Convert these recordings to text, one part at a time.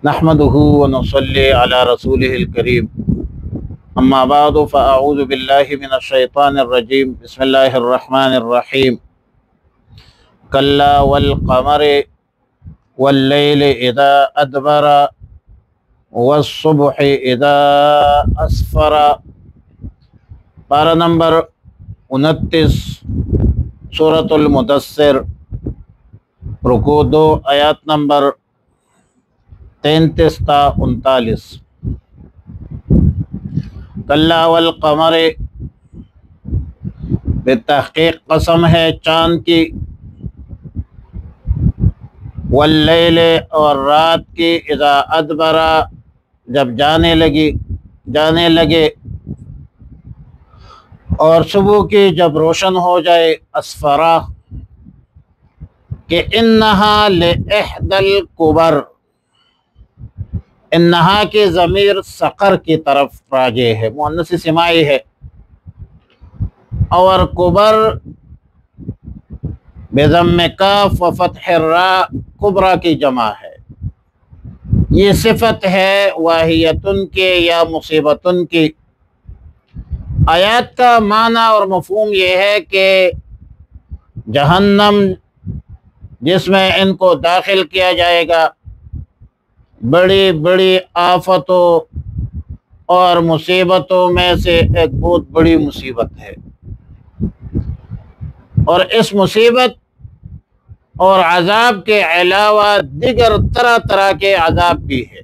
نحمده ونصلي على رسوله الكريم اما بعد فاعوذ بالله من الشيطان الرجيم بسم الله الرحمن الرحيم كلا والقمر والليل اذا ادبر والصبح اذا اسفر۔ پارہ نمبر 29 سورۃ المدثر، رکوع 2، آیات نمبر 33 تا 39۔ کلا والقمر، بالتحقیق قسم ہے چاند کی، واللیل اور رات کی، اذا ادبرا جب جانے لگے، اور صبح کی جب روشن ہو جائے، اسفرا، کہ انہا لإحدى الکبر، انہا کی ضمیر سقر کی طرف راجع ہے، مؤنث سماعی ہے، اور کبر بضم کاف و فتح الراء کبرا کی جمع ہے۔ یہ صفت ہے واہیتن کے یا مصیبتن کی۔ آیات کا معنی اور مفہوم یہ ہے کہ جہنم جس میں ان کو داخل کیا جائے گا بڑی بڑی آفتوں اور مصیبتوں میں سے ایک بہت بڑی مصیبت ہے، اور اس مصیبت اور عذاب کے علاوہ دیگر طرح طرح کے عذاب بھی ہے۔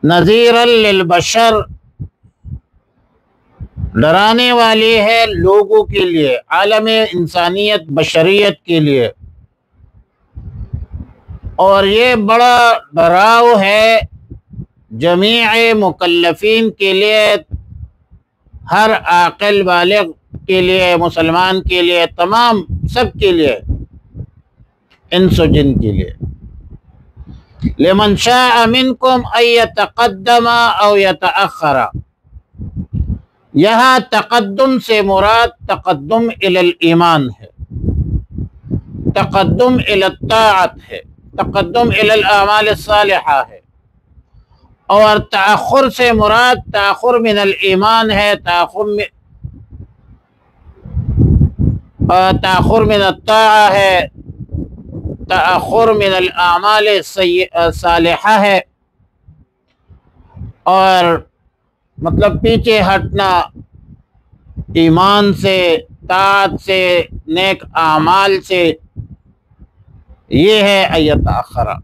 نذیرا للبشر، ڈرانے والی ہے لوگوں کے لیے، عالم انسانیت بشریت کے لیے، اور یہ بڑا ڈراؤ ہے جمیع مکلفین کے لیے، ہر عاقل بالغ کے لیے، مسلمان کے لیے، تمام سب کے لیے، انس و جن کے لیے۔ لمن شاء منکم ان یتقدم او یتأخر، یہاں تقدم سے مراد تقدم الی الایمان ہے، تقدم الی الطاعت ہے، تقدم الی الاعمال الصالحہ ہے، اور تأخر سے مراد تأخر من الایمان ہے، تأخر من الطاعہ ہے، تأخر من الاعمال الصالحہ ہے، اور مطلب پیچھے ہٹنا ایمان سے، طاعت سے، نیک اعمال سے، یہ ہے ایتاخرہ۔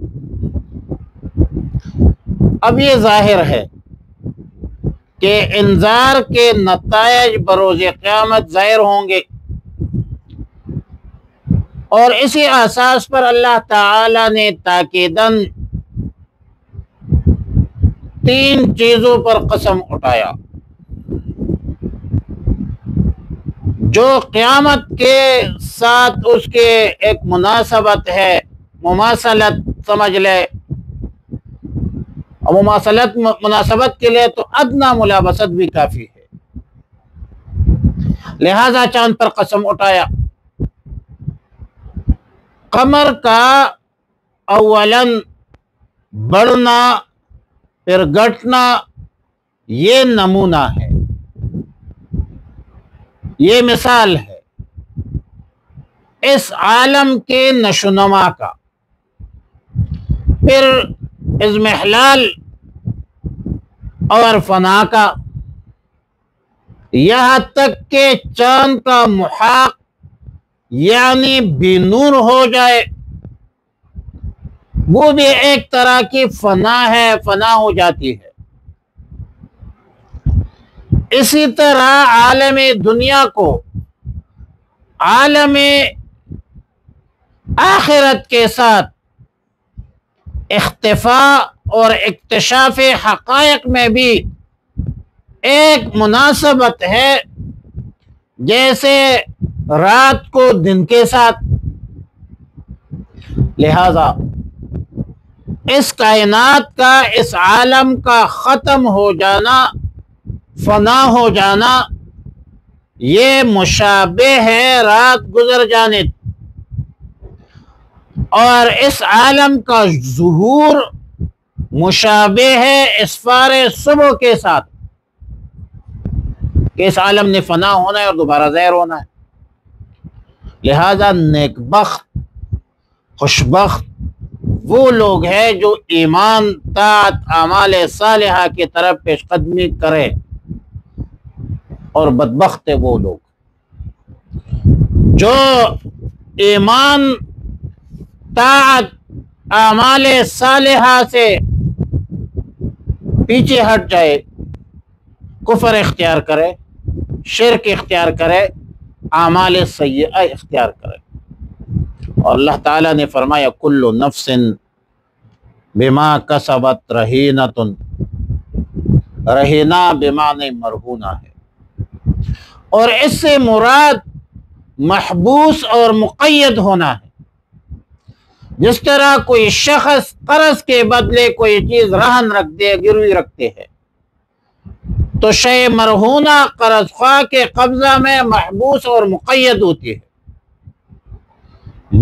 اب یہ ظاہر ہے کہ انذار کے نتائج بروز قیامت ظاہر ہوں گے، اور اسی اساس پر اللہ تعالی نے تاکیداً 3 چیزوں پر قسم اٹھایا جو قیامت کے ساتھ اس کے ایک مناسبت ہے، مماثلت سمجھ لے، اور مناسبت کے لیے تو ادنا ملابست بھی کافی ہے، لہذا چاند پر قسم اٹھایا۔ قمر کا اولاً بڑھنا پھر گھٹنا یہ نمونہ ہے، یہ مثال ہے اس عالم کے نشوونما کا، پھر اضمحلال اور فنا کا، یہاں تک کہ چاند کا محاق یعنی بے نور ہو جائے، وہ بھی ایک طرح کی فنا ہے، فنا ہو جاتی ہے۔ اسی طرح عالم دنیا کو عالم آخرت کے ساتھ اختفاء اور اکتشاف حقائق میں بھی ایک مناسبت ہے، جیسے رات کو دن کے ساتھ۔ لہذا اس کائنات کا، اس عالم کا ختم ہو جانا، فنا ہو جانا، یہ مشابہ ہے رات گزر جانے، اور اس عالم کا ظہور مشابہ ہے اسفار صبح کے ساتھ کہ اس عالم نے فنا ہونا ہے اور دوبارہ ظاہر ہونا ہے. لہذا نیک بخت خوشبخت وہ لوگ ہیں جو ایمان طاعت اعمال صالحہ کی طرف پیش قدمی کرے، اور بدبخت ہے وہ لوگ جو ایمان طاعت اعمال صالحہ سے پیچھے ہٹ جائے، کفر اختیار کرے، شرک اختیار کرے، اعمال سیئہ اختیار کرے. اور اللہ تعالیٰ نے فرمایا کل نفس بما کسبت رہینۃ، رہینہ بمعنی مرہونہ ہے، اور اس سے مراد محبوس اور مقید ہونا ہے. جس طرح کوئی شخص قرض کے بدلے کوئی چیز رہن رکھ دے، گروی رکھتے ہیں، تو شے مرہونہ قرض خواہ کے قبضہ میں محبوس اور مقید ہوتی ہے،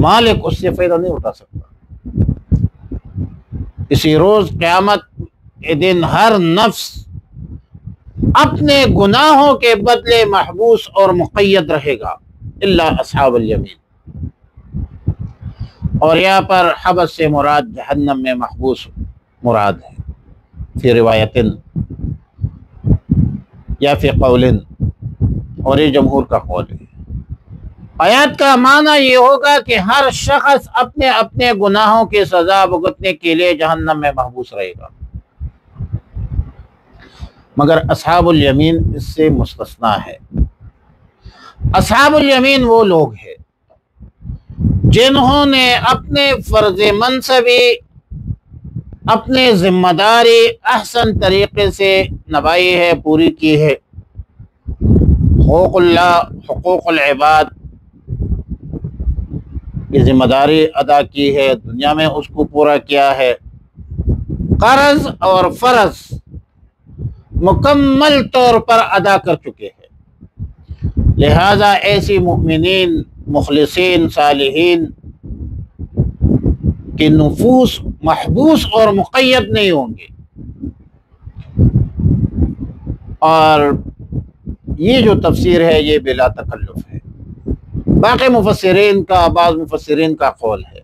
مالک اس سے فائدہ نہیں اٹھا سکتا. اسی روز قیامت کے دن ہر نفس اپنے گناہوں کے بدلے محبوس اور مقید رہے گا الا اصحاب الیمین. اور یہاں پر حبس سے مراد جہنم میں محبوس مراد ہے، فی روایتن یا فی قولن، اور یہ جمہور کا قول ہے. آیات کا معنی یہ ہوگا کہ ہر شخص اپنے اپنے گناہوں کی سزا بھگتنے کے لیے جہنم میں محبوس رہے گا، مگر اصحاب الیمین اس سے مستثنا ہے. اصحاب الیمین وہ لوگ ہیں جنہوں نے اپنے فرض منصبی، اپنے ذمہ داری احسن طریقے سے نبھائی ہے، پوری کی ہے. حقوق اللہ، حقوق العباد کی ذمہ داری ادا کی ہے، دنیا میں اس کو پورا کیا ہے. قرض اور فرض مکمل طور پر ادا کر چکے ہیں. لہذا ایسی مؤمنین، مخلصین، صالحین کے نفوس محبوس اور مقید نہیں ہوں گے. اور یہ جو تفسیر ہے یہ بلا تکلف ہے. باقی مفسرین کا، بعض مفسرین کا قول ہے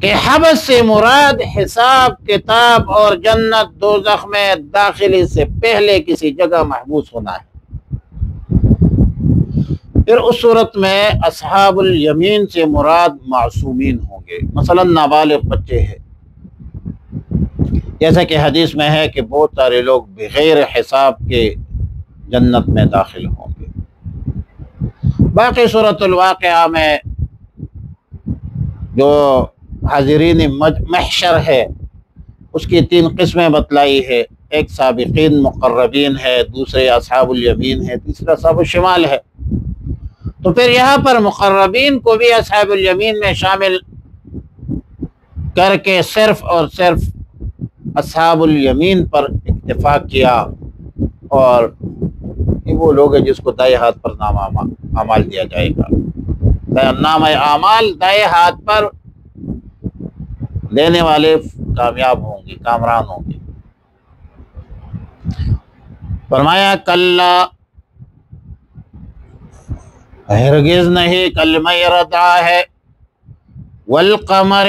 کہ حبس سے مراد حساب کتاب اور جنت دوزخ میں داخلے سے پہلے کسی جگہ محبوس ہونا ہے. پھر اس صورت میں اصحاب الیمین سے مراد معصومین ہوں گے، مثلا نابالغ بچے ہیں، جیسا کہ حدیث میں ہے کہ بہت سارے لوگ بغیر حساب کے جنت میں داخل ہوں گے. باقی سورۃ الواقعہ میں جو حاضرین محشر ہے اس کی 3 قسمیں بتلائی ہے. ایک سابقین مقربین ہے، دوسرے اصحاب الیمین ہے، تیسرا اصحاب الشمال ہے. تو پھر یہاں پر مقربین کو بھی اصحاب الیمین میں شامل کر کے صرف اور صرف اصحاب الیمین پر اکتفا کیا، اور وہ لوگ ہیں جس کو دائیں ہاتھ پر نامہ اعمال دیا جائے گا. نام اعمال دائیں ہاتھ پر دینے والے کامیاب ہوں گے، کامران ہوں گے. فرمایا کلا، ہرگز نہیں، کلمہ ردع ہے. والقمر،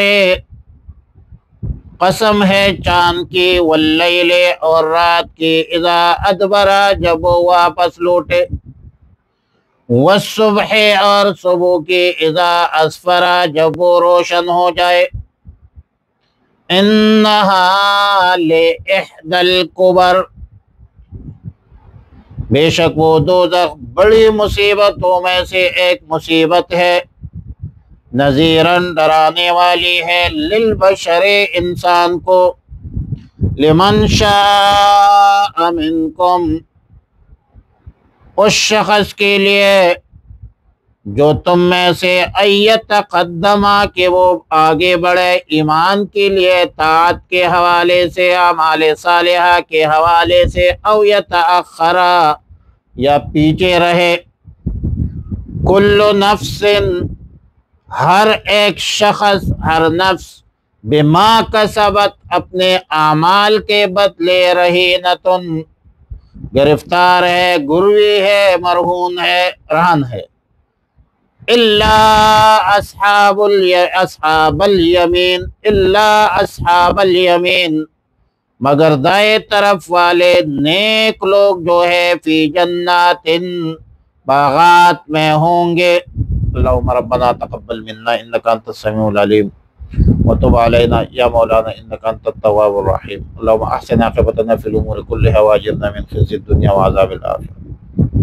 قسم ہے چاند کی، واللیل، اور رات کی، اذا ادبرا، جب وہ واپس لوٹے، والصبح، اور صبح کی، اذا اسفرا، جب وہ روشن ہو جائے. انہا لإحدى الکبر، بے شک وہ دوزخ بڑی مصیبتوں میں سے ایک مصیبت ہے. نذیراً، ڈرانے والی ہے، للبشر، انسان کو، لمن شاء منکم، اس شخص کے لیے جو تم میں سے، ایتقدما، کہ وہ آگے بڑھے ایمان کے لیے، طاعت کے حوالے سے، اعمال صالحہ کے حوالے سے، او یتأخرا، یا پیچھے رہے. کل نفس، ہر ایک شخص، ہر نفس بما کسبت اپنے اعمال کے بدلے رہینتن گرفتار ہے، گروی ہے، مرہون ہے، رہن ہے۔ الا اصحاب الیمین، الا اصحاب الیمین مگر دائیں طرف والے نیک لوگ جو ہے فی جنات باغات میں ہوں گے۔ اللہم ربنا تقبل منا انک انت السمیع العلیم وتب علینا یا مولانا انک انت التواب الرحیم۔ اللہم احسن عاقبتنا فی الامور کلها واجرنا من خزي الدنیا وعذاب الآخرہ۔